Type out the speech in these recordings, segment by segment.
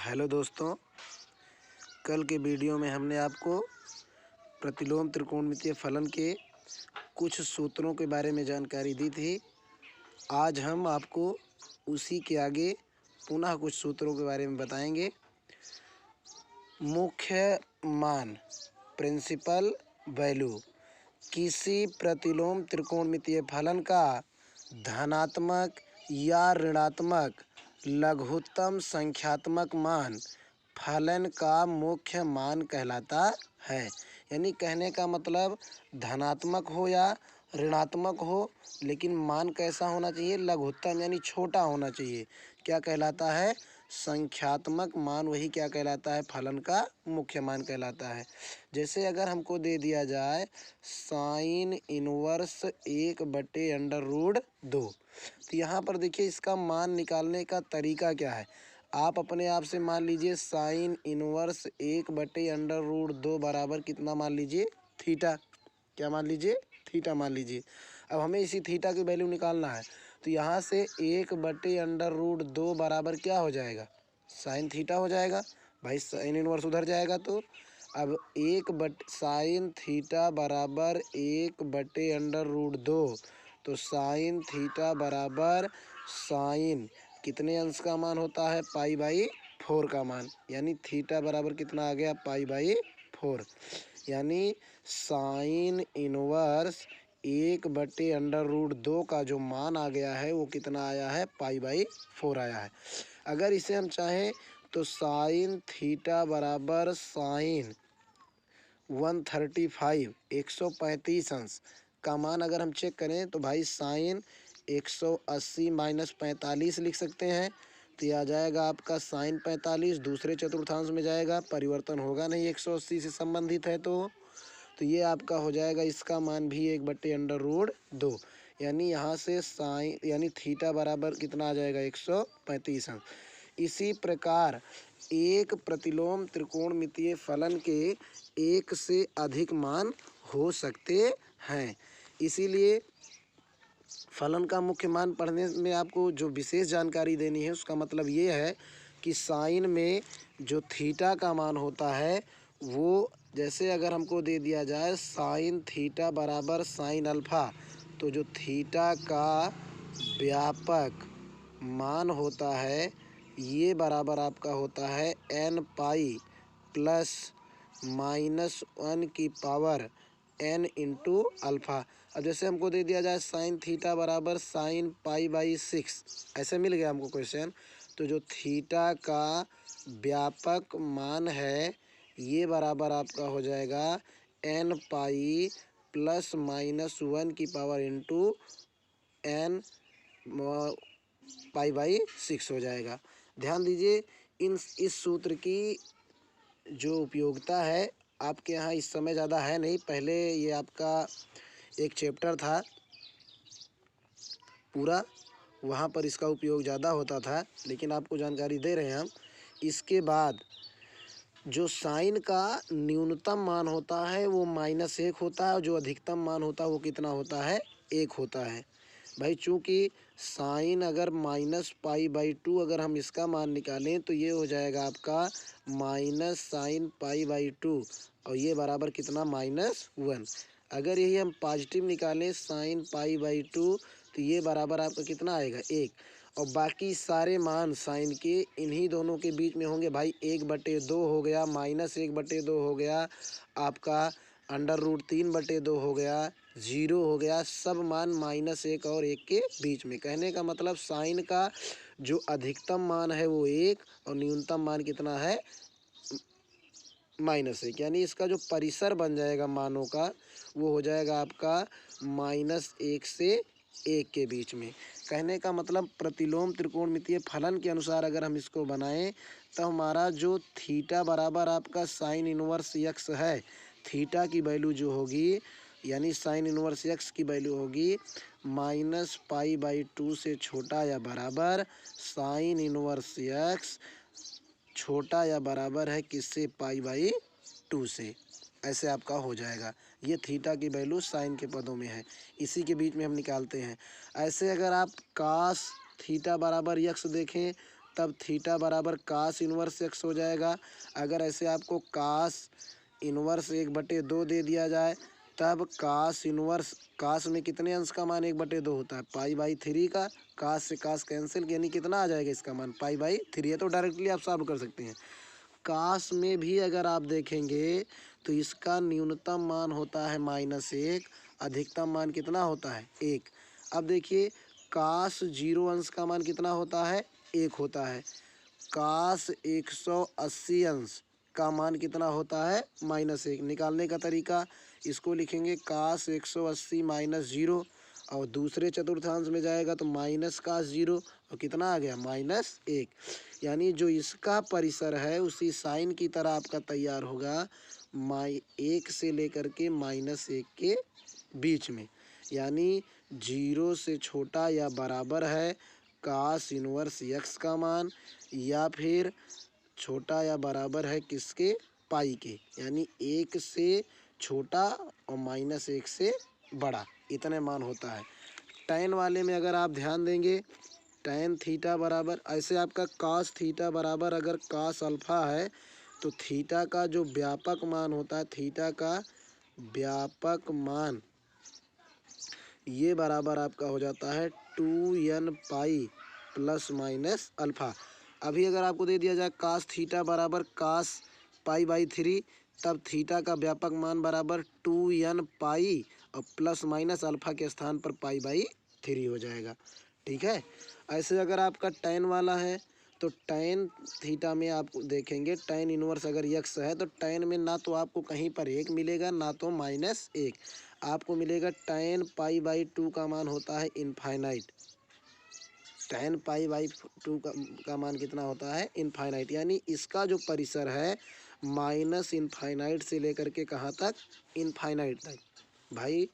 Hello दोस्तों, कल के वीडियो में हमने आपको प्रतिलोम त्रिकोणमितीय फलन के कुछ सूत्रों के बारे में जानकारी दी थी। आज हम आपको उसी के आगे पुनः कुछ सूत्रों के बारे में बताएंगे। मुख्य मान प्रिंसिपल वैल्यू किसी प्रतिलोम त्रिकोणमितीय फलन का धनात्मक या ऋणात्मक लघुत्तम संख्यात्मक मान फलन का मुख्य मान कहलाता है। यानी कहने का मतलब धनात्मक हो या ऋणात्मक हो, लेकिन मान कैसा होना चाहिए? लघुत्तम यानी छोटा होना चाहिए। क्या कहलाता है? संख्यात्मक मान। वही क्या कहलाता है? फलन का मुख्य मान कहलाता है। जैसे अगर हमको दे दिया जाए साइन इनवर्स 1/√2, तो यहाँ पर देखिए इसका मान निकालने का तरीका क्या है। आप अपने आप से मान लीजिए साइन इनवर्स 1/√2 बराबर कितना मान लीजिए? थीटा। क्या मान लीजिए? थीटा मान लीजिए। अब हमें इसी थीटा की वैल्यू निकालना है, तो यहाँ से 1/√2 बराबर क्या हो जाएगा? साइन थीटा हो जाएगा। भाई साइन इनवर्स उधर जाएगा, तो अब साइन थीटा बराबर 1/√2, तो साइन थीटा बराबर साइन कितने अंश का मान होता है? π/4 का मान। यानी थीटा बराबर कितना आ गया? π/4। यानी साइन इनवर्स 1/√2 का जो मान आ गया है वो कितना आया है? π/4 आया है। अगर इसे हम चाहें तो साइन थीटा बराबर साइन 135 अंश का मान अगर हम चेक करें तो भाई साइन 180 - 45 लिख सकते हैं। तो यह आ जाएगा आपका साइन 45 दूसरे चतुर्थांश में जाएगा, परिवर्तन होगा नहीं 180 से संबंधित है, तो ये आपका हो जाएगा इसका मान भी 1/√2। यानी यहाँ से साइन यानी थीटा बराबर कितना आ जाएगा? 135 अंश। इसी प्रकार एक प्रतिलोम त्रिकोणमितीय फलन के एक से अधिक मान हो सकते हैं। इसीलिए फलन का मुख्य मान पढ़ने में आपको जो विशेष जानकारी देनी है, उसका मतलब ये है कि साइन में जो थीटा का मान होता है वो, जैसे अगर हमको दे दिया जाए साइन थीटा बराबर साइन अल्फ़ा, तो जो थीटा का व्यापक मान होता है ये बराबर आपका होता है n π+−1 n इंटू अल्फ़ा। अब जैसे हमको दे दिया जाए साइन थीटा बराबर साइन π/6, ऐसे मिल गया हमको क्वेश्चन, तो जो थीटा का व्यापक मान है ये बराबर आपका हो जाएगा n π+−1 इंटू n π/6 हो जाएगा। ध्यान दीजिए इस सूत्र की जो उपयोगिता है आपके यहाँ इस समय ज़्यादा है नहीं। पहले ये आपका एक चैप्टर था पूरा, वहाँ पर इसका उपयोग ज़्यादा होता था, लेकिन आपको जानकारी दे रहे हैं हम। इसके बाद जो साइन का न्यूनतम मान होता है वो -1 होता है, और जो अधिकतम मान होता है वो कितना होता है? 1 होता है। भाई चूँकि साइन अगर -π/2 अगर हम इसका मान निकालें तो ये हो जाएगा आपका -sin π/2, और ये बराबर कितना? -1। अगर यही हम पॉजिटिव निकालें साइन π/2, तो ये बराबर आपका कितना आएगा? 1। और बाकी सारे मान साइन के इन्हीं दोनों के बीच में होंगे। भाई 1/2 हो गया, -1/2 हो गया, आपका √3/2 हो गया, 0 हो गया, सब मान -1 और 1 के बीच में। कहने का मतलब साइन का जो अधिकतम मान है वो 1 और न्यूनतम मान कितना है? -1। यानी इसका जो परिसर बन जाएगा मानों का वो हो जाएगा आपका -1 से 1 के बीच में। कहने का मतलब प्रतिलोम त्रिकोणमितीय फलन के अनुसार अगर हम इसको बनाएं तो हमारा जो थीटा बराबर आपका साइन इनवर्स x है, थीटा की वैल्यू जो होगी यानी साइन इनवर्स x की वैल्यू होगी -π/2 से छोटा या बराबर साइन इनवर्स x छोटा या बराबर है किससे? π/2 से। ऐसे आपका हो जाएगा। ये थीटा की वैल्यू साइन के पदों में है, इसी के बीच में हम निकालते हैं। ऐसे अगर आप कास थीटा बराबर x देखें तब थीटा बराबर कास इन्वर्स एक्स हो जाएगा। अगर ऐसे आपको कास इन्वर्स 1/2 दे दिया जाए तब कास में कितने अंश का मान 1/2 होता है? पाई/3 का। कास से कास कैंसिल, यानी कितना आ जाएगा इसका मान? पाई/3 है। तो डायरेक्टली आप सॉल्व कर सकते हैं। कास में भी अगर आप देखेंगे तो इसका न्यूनतम मान होता है -1, अधिकतम मान कितना होता है? 1। अब देखिए कास 0 अंश का मान कितना होता है? 1 होता है। कास 180 अंश का मान कितना होता है? -1। निकालने का तरीका, इसको लिखेंगे कास 180 - 0 और दूसरे चतुर्थांश में जाएगा तो माइनस कास 0 और कितना आ गया? -1। यानी जो इसका परिसर है उसी साइन की तरह आपका तैयार होगा 1 से लेकर के -1 के बीच में, यानी 0 से छोटा या बराबर है कास इन्वर्स एक्स का मान, या फिर छोटा या बराबर है किसके? पाई के, यानी 1 से छोटा और -1 से बड़ा, इतने मान होता है। टैन वाले में अगर आप ध्यान देंगे, टैन थीटा बराबर, ऐसे आपका कास थीटा बराबर अगर कास अल्फा है तो थीटा का जो व्यापक मान होता है, थीटा का व्यापक मान ये बराबर आपका हो जाता है 2n pi plus minus alpha. अभी अगर आपको दे दिया जाए कास थीटा बराबर कास पाई/3, तब थीटा का व्यापक मान बराबर 2n पाई और प्लस माइनस अल्फ़ा के स्थान पर पाई/3 हो जाएगा। ठीक है। ऐसे अगर आपका टैन वाला है तो टैन थीटा में आप देखेंगे टैन इन्वर्स अगर यक्स है तो टैन में ना तो आपको कहीं पर 1 मिलेगा ना तो -1, आपको मिलेगा टैन पाई/2 का मान होता है इनफाइनाइट। टैन पाई/2 का मान कितना होता है? इनफाइनाइट। यानी इसका जो परिसर है माइनस इनफाइनाइट से लेकर के कहाँ तक? इनफाइनाइट तक। भाई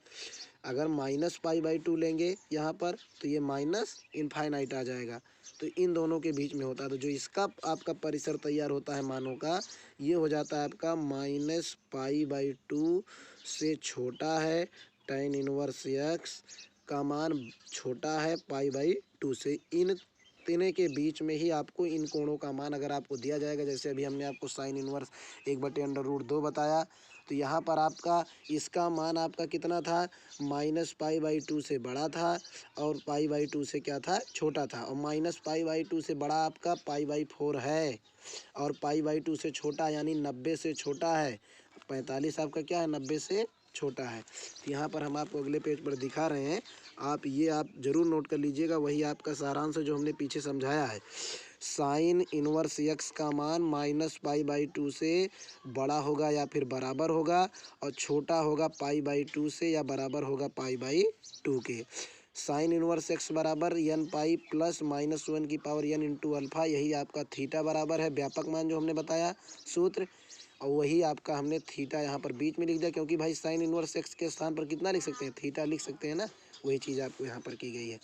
अगर -पाई/2 लेंगे यहाँ पर तो ये माइनस इनफाइनाइट आ जाएगा, तो इन दोनों के बीच में होता है। तो जो इसका आपका परिसर तैयार होता है मानों का, ये हो जाता है आपका -पाई/2 से छोटा है टैन इन्वर्स एक्स का मान छोटा है पाई/2 से। इन तीनों के बीच में ही आपको इन कोणों का मान अगर आपको दिया जाएगा, जैसे अभी हमने आपको साइन इन्वर्स 1/√2 बताया, तो यहाँ पर आपका इसका मान आपका कितना था? -पाई/2 से बड़ा था और पाई/2 से क्या था? छोटा था। और -पाई/2 से बड़ा आपका पाई/4 है और पाई/2 से छोटा यानी 90 से छोटा है। 45 आपका क्या है? 90 से छोटा है। तो यहाँ पर हम आपको अगले पेज पर दिखा रहे हैं, आप ज़रूर नोट कर लीजिएगा। वही आपका सारांश है जो हमने पीछे समझाया है। साइन इन्वर्स एक्स का मान -पाई/2 से बड़ा होगा या फिर बराबर होगा और छोटा होगा पाई/2 से या बराबर होगा पाई/2 के। साइन इन्वर्स एक्स बराबर n पाई प्लस -1 की पावर n इंटू अल्फ़ा, यही आपका थीटा बराबर है व्यापक मान जो हमने बताया सूत्र। और वही आपका हमने थीटा यहाँ पर बीच में लिख दिया, क्योंकि भाई साइन इन्वर्स एक्स के स्थान पर कितना लिख सकते हैं? थीटा लिख सकते हैं ना। वही चीज़ आपको यहाँ पर की गई है।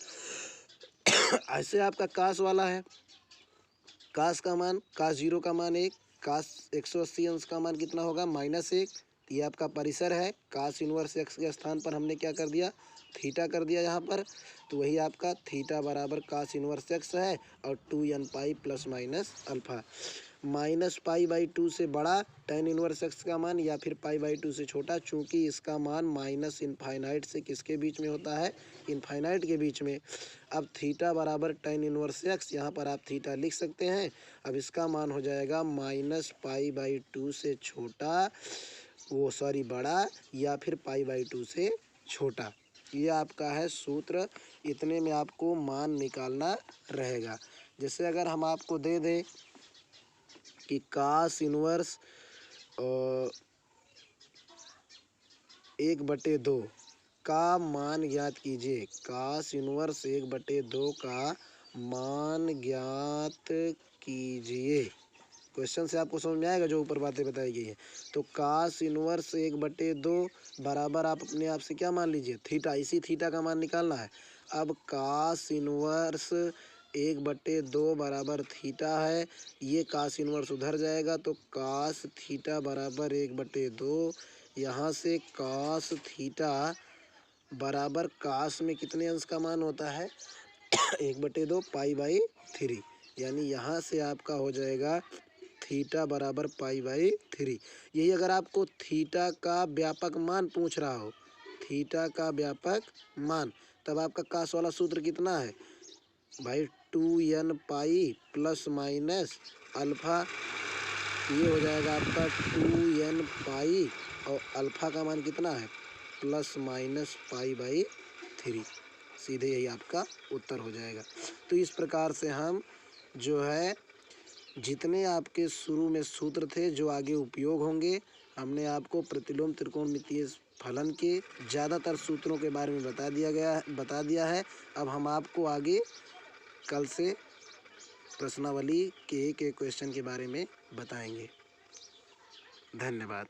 ऐसे आपका कास वाला है, कास का मान, कास 0 का मान 1, कास 180 अंश का मान कितना होगा? -1। ये आपका परिसर है। कास इन्वर्स एक्स के स्थान पर हमने क्या कर दिया? थीटा कर दिया यहाँ पर। तो वही आपका थीटा बराबर कास इन्वर्स एक्स है और 2n pi plus minus alpha. -पाई/2 से बड़ा टैन इन्वर्स एक्स का मान या फिर पाई/2 से छोटा, चूँकि इसका मान माइनस इनफाइनाइट से किसके बीच में होता है? इनफाइनाइट के बीच में। अब थीटा बराबर टैन इन्वर्स एक्स, यहाँ पर आप थीटा लिख सकते हैं। अब इसका मान हो जाएगा -पाई/2 से छोटा, बड़ा, या फिर पाई/2 से छोटा। ये आपका है सूत्र। इतने में आपको मान निकालना रहेगा। जैसे अगर हम आपको दे दें कि कास इन्वर्स 1/2 का मान ज्ञात कीजिए। कास इन्वर्स 1/2 का मान ज्ञात कीजिए। क्वेश्चन से आपको समझ में आएगा जो ऊपर बातें बताई गई है। तो कास इन्वर्स 1/2 बराबर आप अपने आप से क्या मान लीजिए? थीटा। इसी थीटा का मान निकालना है। अब कास इन्वर्स 1/2 बराबर थीटा है, ये कास इन्वर्स उधर जाएगा तो कास थीटा बराबर 1/2। यहाँ से कास थीटा बराबर कास में कितने अंश का मान होता है? 1/2 पाई/3। यानी यहाँ से आपका हो जाएगा थीटा बराबर पाई/3। यही अगर आपको थीटा का व्यापक मान पूछ रहा हो, थीटा का व्यापक मान, तब आपका कास वाला सूत्र कितना है भाई, 2n pi plus minus alpha. ये हो जाएगा आपका 2n पाई और अल्फ़ा का मान कितना है प्लस माइनस पाई/3। सीधे यही आपका उत्तर हो जाएगा। तो इस प्रकार से हम जो है जितने आपके शुरू में सूत्र थे जो आगे उपयोग होंगे, हमने आपको प्रतिलोम त्रिकोणमितीय फलन के ज़्यादातर सूत्रों के बारे में बता दिया है। अब हम आपको आगे कल से प्रश्नावली के एक एक क्वेश्चन के बारे में बताएंगे। धन्यवाद।